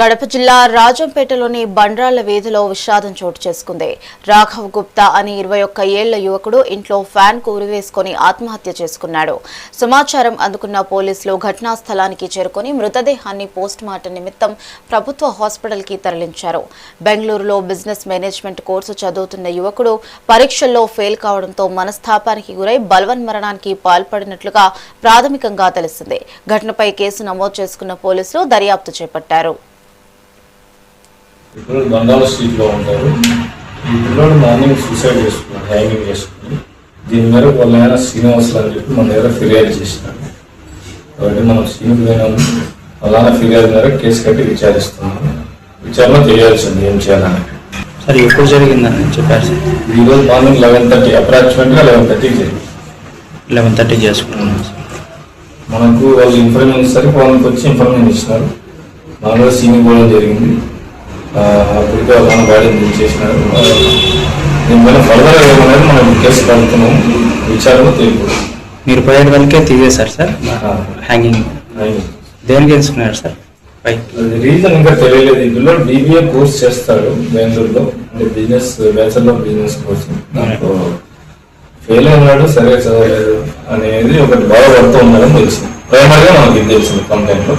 కడప జిల్లా రాజంపేటలోని బండ్రాళ్ల వీధిలో విషాదం చోటు చేసుకుంది. రాఘవ్ గుప్తా అని 21 ఏళ్ల యువకుడు ఇంట్లో ఫ్యాన్ కు ఉరివేసుకుని ఆత్మహత్య చేసుకున్నాడు. సమాచారం అందుకున్న పోలీసులు ఘటనా స్థలానికి చేరుకుని మృతదేహాన్ని పోస్టుమార్టం నిమిత్తం ప్రభుత్వ హాస్పిటల్ కి తరలించారు. బెంగళూరులో బిజినెస్ మేనేజ్మెంట్ కోర్సు చదువుతున్న యువకుడు పరీక్షల్లో ఫెయిల్ కావడంతో మనస్తాపానికి గురై బలవన్మరణానికి పాల్పడినట్లుగా ప్రాథమికంగా తెలిసింది. ఘటనపై కేసు నమోదు చేసుకున్న పోలీసులు దర్యాప్తు చేపట్టారు. ఇప్పుడు బండాల స్ట్రీట్లో ఉంటారు. ఈ పిల్లలు మార్నింగ్ సూసైడ్ చేసుకున్నాడు, హ్యాంగింగ్ చేసుకుని. దీని మేరకు వాళ్ళ ఆయన శ్రీనివాసులు అని చెప్పి మన దగ్గర ఫిర్యాదు చేసినాడు. కాబట్టి మనం శ్రీనివాసు పోయినాము, వాళ్ళ ఫిర్యాదు మేరకు కేసు కట్టి విచారిస్తున్నాము. విచారణ చేయాల్సింది ఏం చేయాలని. సరే ఎప్పుడు జరిగిందని చెప్పారు సార్? ఈరోజు మార్నింగ్ 11:30 అప్రాక్సిమేట్గా 11:30 జరిగింది. 11:30 చేసుకున్నాం. మనకు వాళ్ళు ఇన్ఫర్మేషన్ ఇస్తారు, వాళ్ళకి వచ్చి ఇన్ఫర్మేషన్ ఇచ్చినారు. మనలో సీనింగ్ పోవడం జరిగింది. అప్పటికే వాళ్ళ బాడీని చేసినారు. దీనిపైన ఫర్దర్ ఏమనేది మనం కేసు కలుగుతున్నాము. విచారణ తెలియదు. మీరు 15 వరకే తీసేశారు సార్ హ్యాంగింగ్? దేనికి తీసుకున్నారు సార్? రీజన్ ఇంకా తెలియలేదు. ఇందులో BBA కోర్స్ చేస్తాడు బెంగళూరులో, అంటే బిజినెస్ బ్యాచలర్ బిజినెస్ కోర్స్. నాకు ఫెయిల్ అయినాడు, సరిగా చదవలేదు అనేది ఒకటి బాధపడుతూ ఉన్నాడని తెలిసింది. ప్రైమరీగా మనకి తెలిసింది కంప్లైంట్లో.